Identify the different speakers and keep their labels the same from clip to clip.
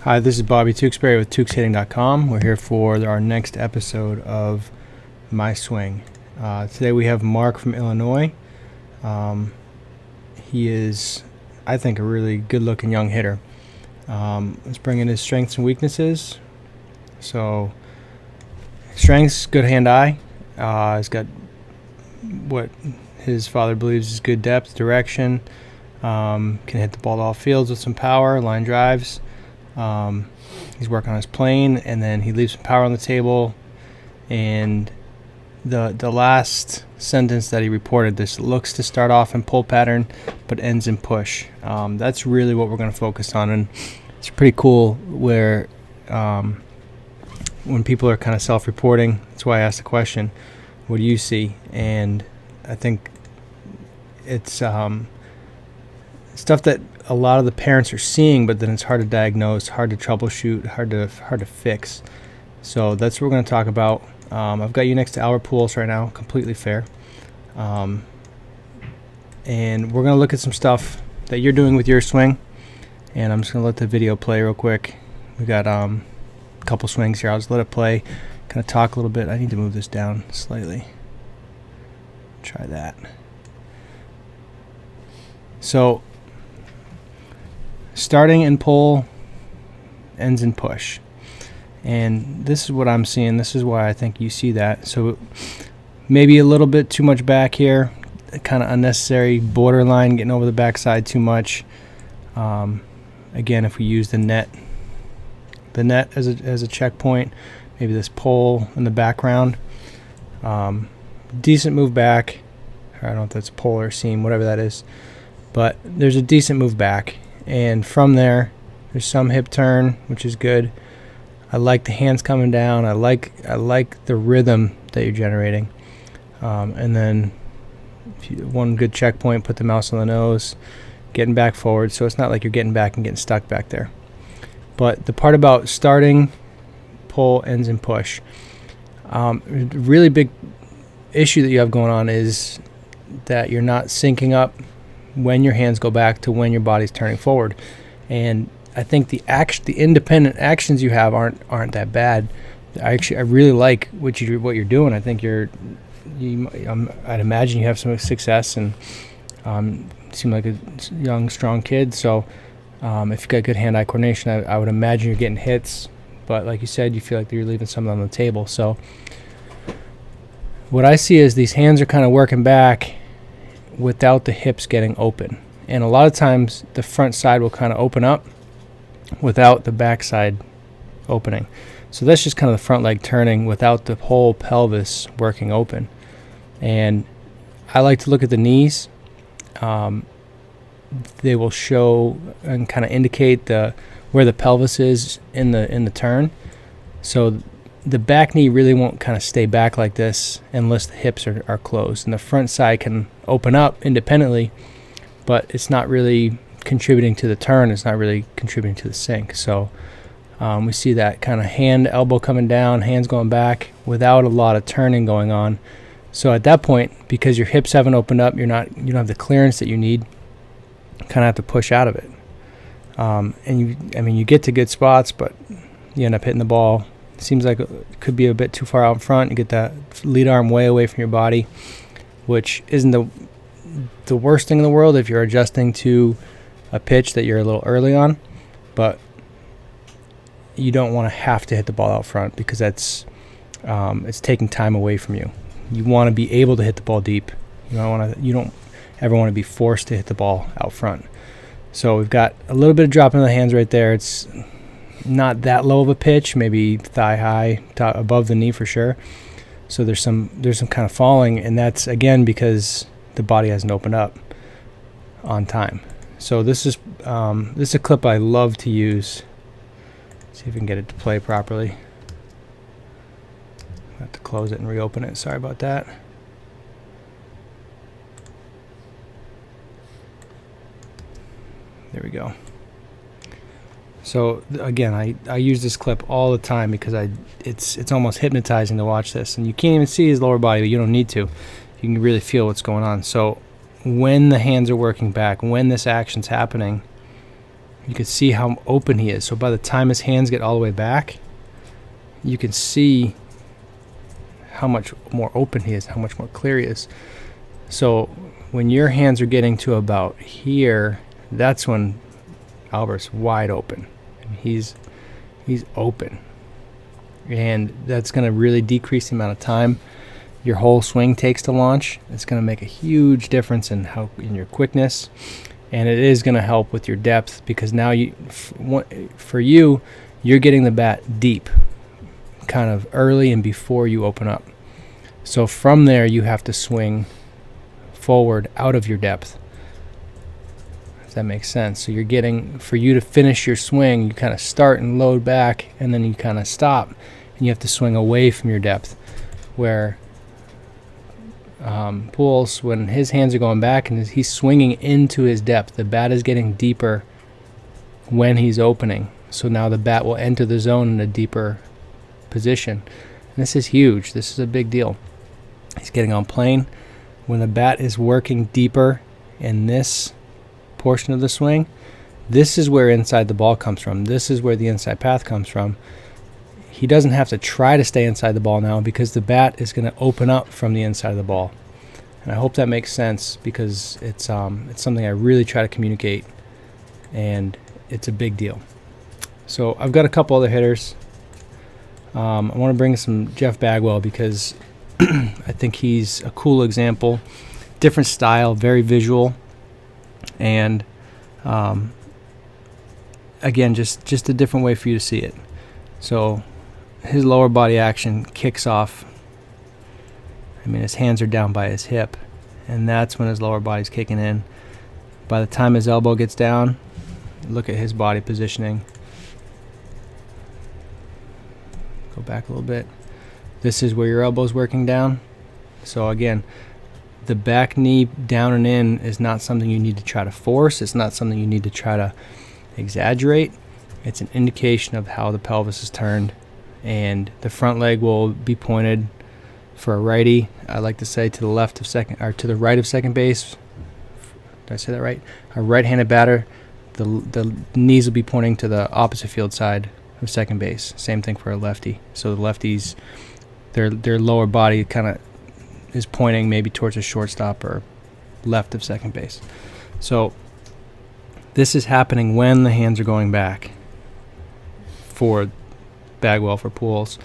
Speaker 1: Hi, this is Bobby Tewksbury with TewksHitting.com. We're here for our next episode of My Swing. Today we have Mark from Illinois. He is, I think, a really good-looking young hitter. Let's bring in his strengths and weaknesses. So, strengths, good hand-eye. He's got what his father believes is good depth, direction. Can hit the ball to all fields with some power, line drives. He's working on his plane, and then he leaves some power on the table. And the last sentence that he reported, this looks to start off in pull pattern but ends in push. That's really what we're going to focus on, and it's pretty cool where when people are kind of self-reporting, that's why I asked the question, what do you see? And I think it's stuff that a lot of the parents are seeing, but then it's hard to diagnose, hard to troubleshoot, hard to fix. So that's what we're going to talk about. I've got you next to Albert Pujols right now, completely fair. And we're going to look at some stuff that you're doing with your swing. And I'm just going to let the video play real quick. We got a couple swings here. I'll just let it play, kind of talk a little bit. I need to move this down slightly. Try that. So, starting in pull, ends in push. And this is what I'm seeing. This is why I think you see that. So maybe a little bit too much back here, kind of unnecessary, borderline, getting over the backside too much. Again, if we use the net as a checkpoint, maybe this pole in the background. Decent move back. I don't know if that's pole or seam, whatever that is. But there's a decent move back. And from there's some hip turn, which is good. I like the hands coming down. I like the rhythm that you're generating. And then one good checkpoint, put the mouse on the nose, getting back forward. So it's not like you're getting back and getting stuck back there. But the part about starting, pull, ends in push. Really big issue that you have going on is that you're not syncing up when your hands go back to when your body's turning forward. And I think the independent actions you have aren't that bad. I really like what you're doing. I think I'd imagine you have some success, and seem like a young, strong kid. So if you've got good hand-eye coordination, I would imagine you're getting hits. But like you said, you feel like you're leaving something on the table. So what I see is these hands are kind of working back without the hips getting open. And a lot of times the front side will kind of open up without the back side opening. So that's just kind of the front leg turning without the whole pelvis working open. And I like to look at the knees. They will show and kind of indicate where the pelvis is in the turn. So the back knee really won't kind of stay back like this unless the hips are closed. And the front side can open up independently, but it's not really contributing to the turn. It's not really contributing to the sink. So we see that kind of hand, elbow coming down, hands going back without a lot of turning going on. So at that point, because your hips haven't opened up, you don't have the clearance that you need, you kind of have to push out of it. And you get to good spots, but you end up hitting the ball. Seems like it could be a bit too far out in front. You get that lead arm way away from your body, which isn't the worst thing in the world if you're adjusting to a pitch that you're a little early on, but you don't want to have to hit the ball out front because that's it's taking time away from you. You want to be able to hit the ball deep. You don't ever want to be forced to hit the ball out front. So we've got a little bit of dropping of the hands right there. It's not that low of a pitch, maybe thigh high, above the knee for sure. So there's some kind of falling, and that's again because the body hasn't opened up on time. So this is a clip I love to use. See if we can get it to play properly. I have to close it and reopen it. Sorry about that. There we go. So again, I use this clip all the time because it's almost hypnotizing to watch this, and you can't even see his lower body, but you don't need to. You can really feel what's going on. So when the hands are working back, when this action's happening, you can see how open he is. So by the time his hands get all the way back, you can see how much more open he is, how much more clear he is. So when your hands are getting to about here, that's when Albert's wide open. He's open. And that's going to really decrease the amount of time your whole swing takes to launch. It's going to make a huge difference in your quickness, and it is going to help with your depth, because now for you, you're getting the bat deep kind of early and before you open up. So from there, you have to swing forward out of your depth, if that makes sense. So you're getting, for you to finish your swing, you kind of start and load back, and then you kind of stop, and you have to swing away from your depth. Where Pujols, when his hands are going back and he's swinging into his depth, the bat is getting deeper when he's opening. So now the bat will enter the zone in a deeper position. And this is huge. This is a big deal. He's getting on plane. When the bat is working deeper in this portion of the swing, this is where inside the ball comes from. This is where the inside path comes from. He doesn't have to try to stay inside the ball now, because the bat is going to open up from the inside of the ball. And I hope that makes sense, because it's something I really try to communicate, and it's a big deal. So I've got a couple other hitters. I want to bring some Jeff Bagwell, because I think he's a cool example. Different style, very visual, and again, just a different way for you to see it. So his lower body action kicks off. I mean, his hands are down by his hip, and that's when his lower body's kicking in. By the time his elbow gets down, look at his body positioning. Go back a little bit. This is where your elbow's working down. So again, the back knee down and in is not something you need to try to force. It's not something you need to try to exaggerate. It's an indication of how the pelvis is turned, and the front leg will be pointed for a righty. I like to say to the left of second, or to the right of second base. Did I say that right? A right-handed batter, the knees will be pointing to the opposite field side of second base. Same thing for a lefty. So the lefties, their lower body kind of is pointing maybe towards a shortstop or left of second base. So this is happening when the hands are going back for Bagwell, for Pujols.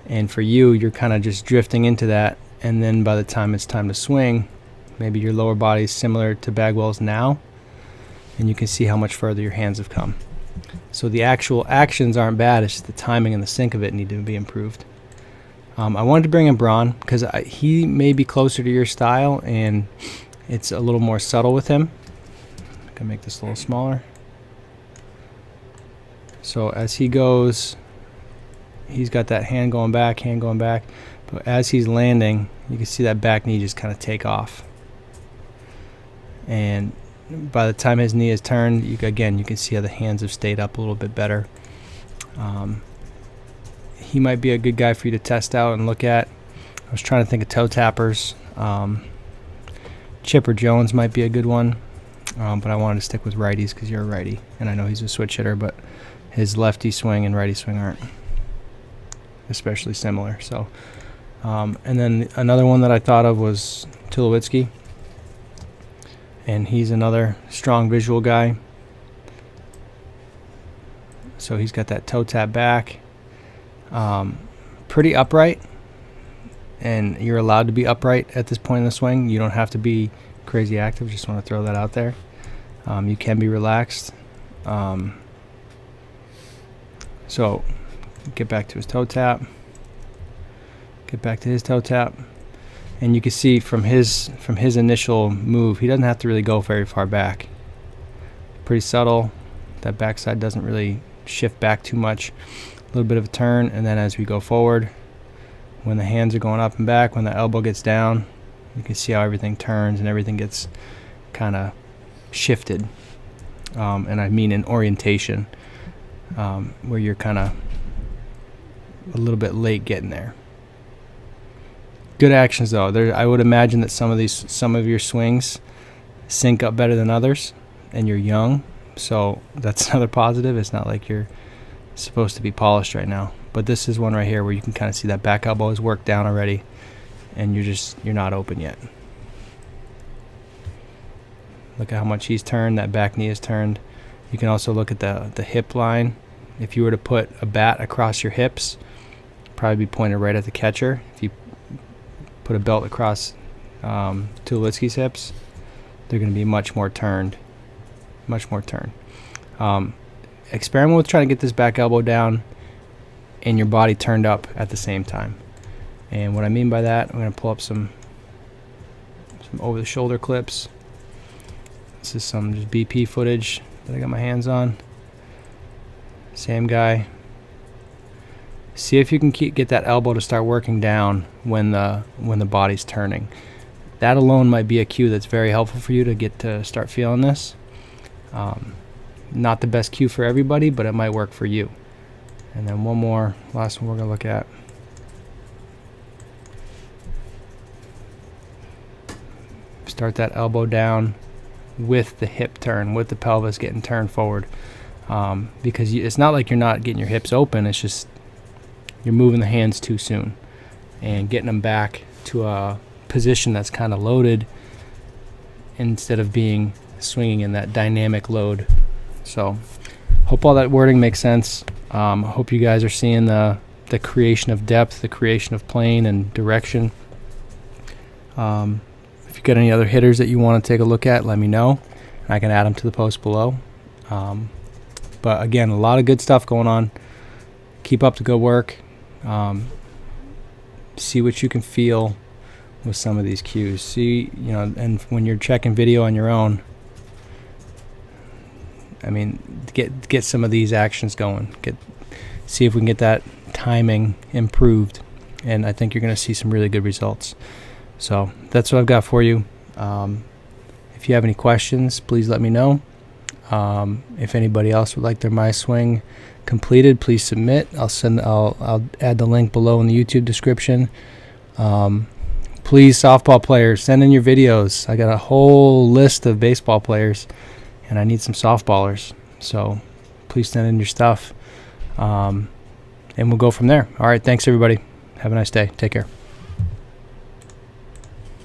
Speaker 1: And for you, you're kind of just drifting into that, and then by the time it's time to swing, maybe your lower body is similar to Bagwell's now, and you can see how much further your hands have come. So the actual actions aren't bad, it's just the timing and the sync of it need to be improved. I wanted to bring in Braun because he may be closer to your style, and it's a little more subtle with him. I can make this a little smaller. So as he goes, he's got that hand going back, but as he's landing, you can see that back knee just kind of take off. And by the time his knee is turned, you can see how the hands have stayed up a little bit better. He might be a good guy for you to test out and look at. I was trying to think of toe tappers. Chipper Jones might be a good one, but I wanted to stick with righties because you're a righty, and I know he's a switch hitter, but his lefty swing and righty swing aren't especially similar. So, and then another one that I thought of was Tulowitzki, and he's another strong visual guy. So he's got that toe tap back, pretty upright, and you're allowed to be upright at this point in the swing. You don't have to be crazy active. Just want to throw that out there. You can be relaxed. So get back to his toe tap. Get back to his toe tap. And you can see from his initial move, he doesn't have to really go very far back. Pretty subtle. That backside doesn't really shift back too much. A little bit of a turn, and then as we go forward, when the hands are going up and back, when the elbow gets down, you can see how everything turns and everything gets kind of shifted. And I mean in orientation, where you're kind of a little bit late getting there. Good actions though. I would imagine that some of your swings sync up better than others, and you're young, So that's another positive. It's not like you're supposed to be polished right now. But this is one right here where you can kind of see that back elbow is worked down already, and you're not open yet. Look at how much he's turned. That back knee is turned. You can also look at the hip line. If you were to put a bat across your hips, probably be pointed right at the catcher. If you put a belt across Tulowitzki's hips, they're going to be much more turned. Much more turned. Experiment with trying to get this back elbow down and your body turned up at the same time. And what I mean by that, I'm going to pull up some over-the-shoulder clips. This is some just BP footage that I got my hands on. Same guy. See if you can get that elbow to start working down when the body's turning. That alone might be a cue that's very helpful for you to get to start feeling this. Not the best cue for everybody, but it might work for you. And then one more, last one we're gonna look at. Start that elbow down with the hip turn, with the pelvis getting turned forward. Because it's not like you're not getting your hips open, it's just you're moving the hands too soon and getting them back to a position that's kind of loaded instead of being swinging in that dynamic load. So hope all that wording makes sense. Hope you guys are seeing the creation of depth, the creation of plane and direction. If you've got any other hitters that you want to take a look at, let me know. I can add them to the post below. But again, a lot of good stuff going on. Keep up the good work. See what you can feel with some of these cues. See, and when you're checking video on your own, I mean, get some of these actions going. See if we can get that timing improved, and I think you're going to see some really good results. So that's what I've got for you. If you have any questions, please let me know. If anybody else would like their My Swing completed, please submit. I'll add the link below in the YouTube description. Please, softball players, send in your videos. I got a whole list of baseball players, and I need some softballers. So please send in your stuff, and we'll go from there. All right, thanks everybody. Have a nice day. Take care.